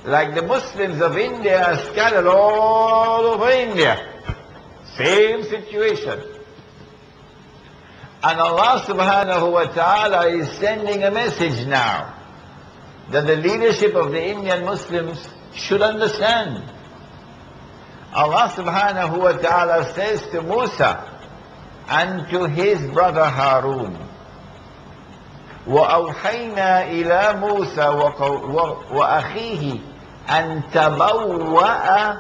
Like the Muslims of India are scattered all over India. Same situation. And Allah subhanahu wa ta'ala is sending a message now that the leadership of the Indian Muslims should understand. Allah subhanahu wa ta'ala says to Musa and to his brother Harun, وَأَوْحَيْنَا إِلَى مُوسَى وَأَخِيهِ أَن تَبَوَّأَ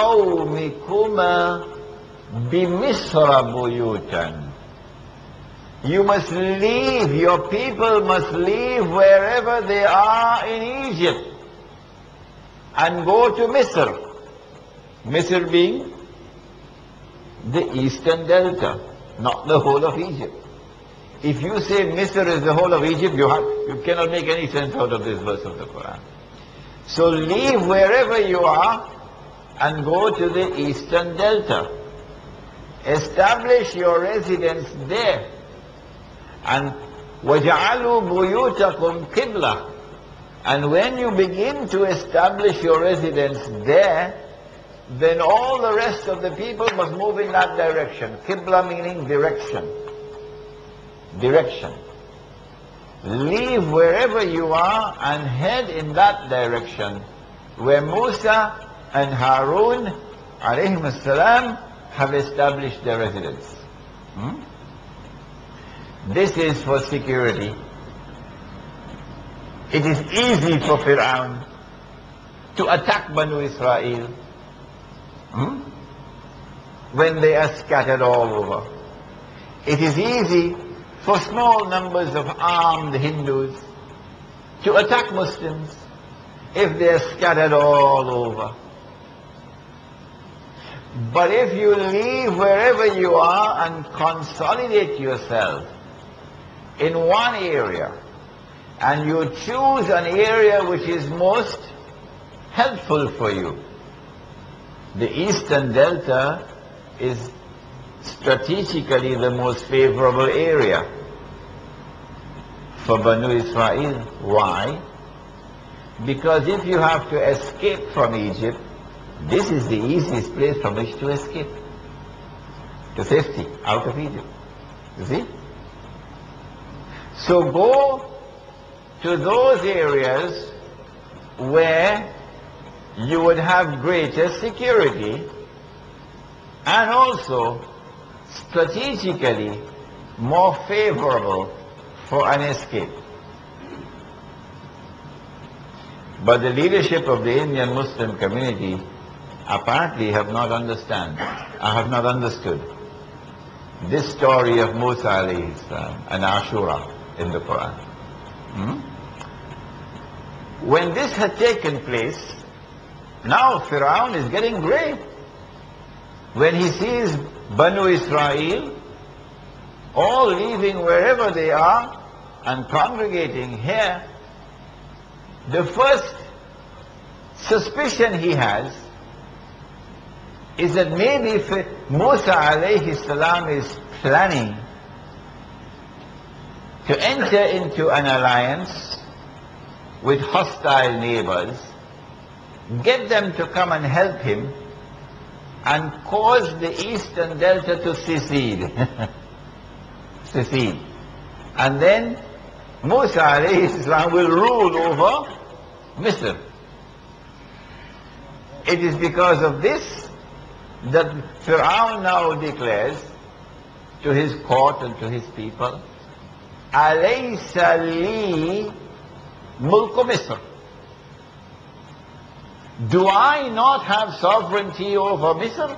لِقَوْمِكُمَا بِمِصْرَ بُيُوتًا. You must leave, your people must leave wherever they are in Egypt and go to Misr. Misr being the eastern delta, not the whole of Egypt. If you say Misr is the whole of Egypt, you cannot make any sense out of this verse of the Qur'an. So leave wherever you are and go to the eastern delta. Establish your residence there. And وَجَعَلُوا بُيُوتَكُمْ قِبْلَةً. And when you begin to establish your residence there, then all the rest of the people must move in that direction. Qibla meaning direction. Direction. Leave wherever you are and head in that direction where Musa and Harun alayhim salam have established their residence. This is for security. It is easy for Fir'aun to attack Banu Israel when they are scattered all over. It is easy for small numbers of armed Hindus to attack Muslims if they are scattered all over. But if you leave wherever you are and consolidate yourself in one area, and you choose an area which is most helpful for you, the eastern delta is strategically the most favorable area for Banu Israel. Why? Because if you have to escape from Egypt, this is the easiest place from which to escape to safety, out of Egypt. You see? So go to those areas where you would have greater security and also strategically more favorable for an escape. But the leadership of the Indian Muslim community apparently have not understood this story of Musa alayhi salam and Ashura in the Qur'an. When this had taken place, now Fir'aun is getting grave. When he sees Banu Israel all leaving wherever they are and congregating here, the first suspicion he has is that maybe Musa alayhi salam is planning to enter into an alliance with hostile neighbors, get them to come and help him, and cause the eastern delta to secede. Secede. And then Musa alayhi salam will rule over Misr. It is because of this that Fir'aun now declares to his court and to his people, Alaysa li mulku Misr. Do I not have sovereignty over Misr?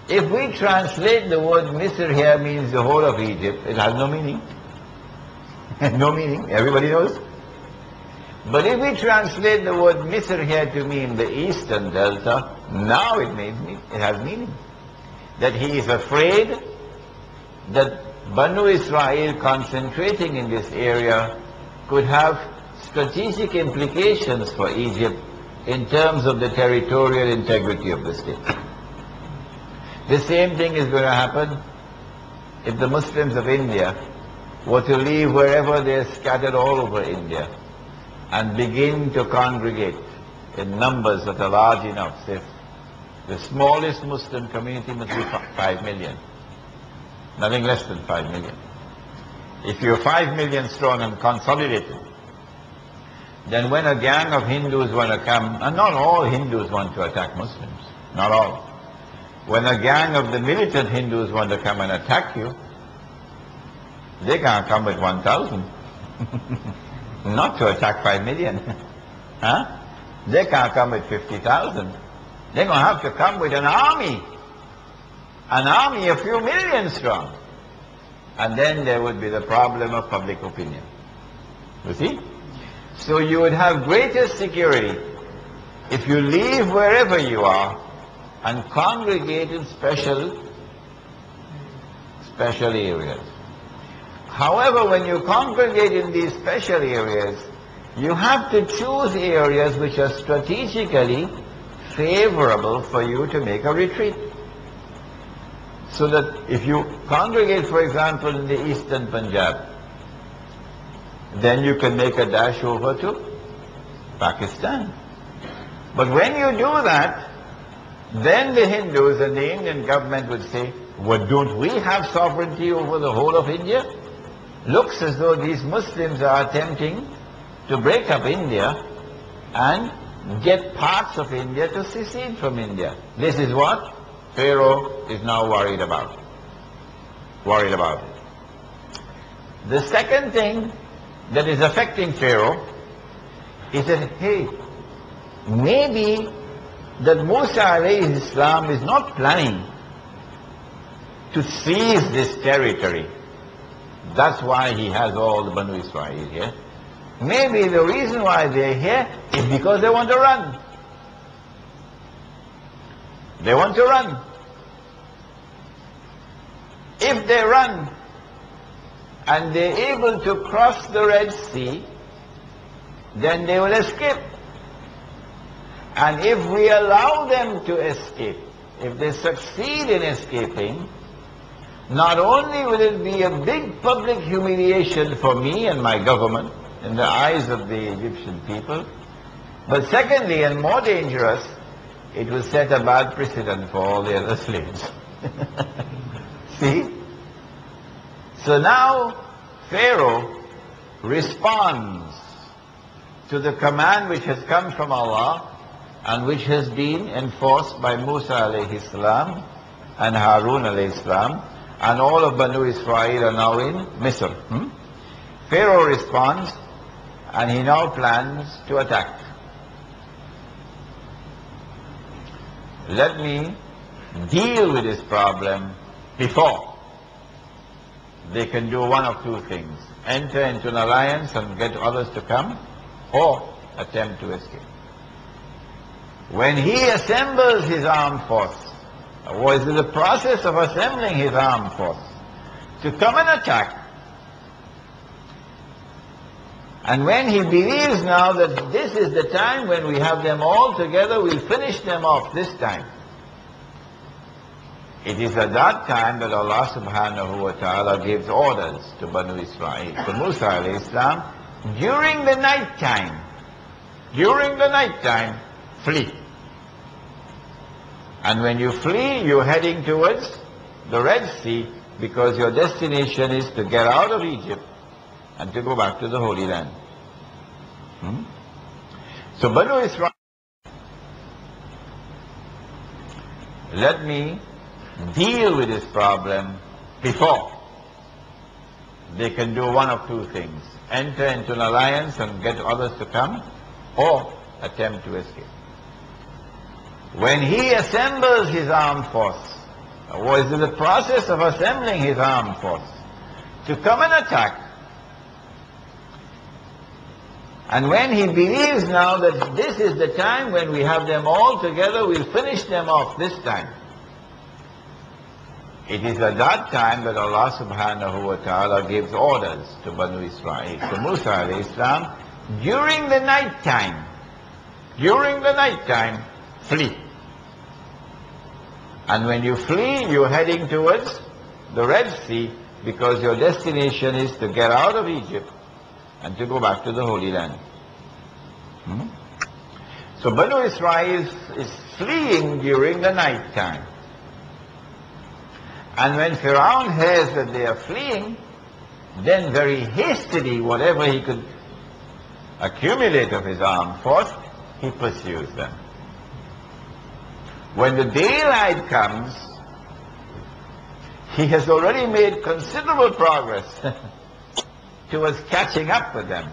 If we translate the word Misr here means the whole of Egypt, it has no meaning. No meaning, everybody knows. But if we translate the word Misr here to mean the eastern delta, now it has meaning. That he is afraid that Banu Israel concentrating in this area could have strategic implications for Egypt in terms of the territorial integrity of the state. The same thing is going to happen if the Muslims of India were to leave wherever they are scattered all over India and begin to congregate in numbers that are large enough. Say, the smallest Muslim community must be 5 million. Nothing less than 5 million. If you're 5 million strong and consolidated, then when a gang of Hindus want to come, and not all Hindus want to attack Muslims, not all. When a gang of the militant Hindus want to come and attack you, they can't come with 1,000. Not to attack 5 million. Huh? They can't come with 50,000. They're going to have to come with an army. An army a few million strong. And then there would be the problem of public opinion. You see? So you would have greater security if you live wherever you are and congregate in special areas. However, when you congregate in these special areas, you have to choose areas which are strategically favorable for you to make a retreat. So that if you congregate, for example, in the eastern Punjab, then you can make a dash over to Pakistan. But when you do that, then the Hindus and the Indian government would say, well, don't we have sovereignty over the whole of India? Looks as though these Muslims are attempting to break up India and get parts of India to secede from India. This is what Pharaoh is now worried about. Worried about it. The second thing that is affecting Pharaoh is that, hey, maybe that Musa alayhi salam is not planning to seize this territory. That's why he has all the Banu Israel here. Maybe the reason why they're here is because they want to run. They want to run. If they run and they're able to cross the Red Sea, then they will escape. And if we allow them to escape, if they succeed in escaping, not only will it be a big public humiliation for me and my government in the eyes of the Egyptian people, but secondly, and more dangerous, it will set a bad precedent for all the other slaves. See? So now Pharaoh responds to the command which has come from Allah and which has been enforced by Musa alayhi salam and Harun alayhi salam, and all of Banu Israel are now in Misr. Pharaoh responds and he now plans to attack. Let me deal with this problem before they can do one of two things: enter into an alliance and get others to come, or attempt to escape. When he assembles his armed force, or is in the process of assembling his armed force to come and attack, and when he believes now that this is the time when we have them all together, we'll finish them off this time, it is at that time that Allah subhanahu wa ta'ala gives orders to Banu Israel, to Musa alayhi salam, during the night time, flee. And when you flee, you're heading towards the Red Sea, because your destination is to get out of Egypt and to go back to the Holy Land. So Banu Israel, let me deal with this problem before they can do one of two things: enter into an alliance and get others to come, or attempt to escape. When he assembles his armed force, or is in the process of assembling his armed force to come and attack, and when he believes now that this is the time when we have them all together, we'll finish them off this time, it is at that time that Allah subhanahu wa ta'ala gives orders to Banu Israel, to Musa alayhi salam, during the night time, flee. And when you flee, you're heading towards the Red Sea, because your destination is to get out of Egypt and to go back to the Holy Land. Hmm? So Banu Israel is fleeing during the night time. And when Pharaoh hears that they are fleeing, then very hastily, whatever he could accumulate of his armed force, he pursues them. When the daylight comes, he has already made considerable progress towards catching up with them.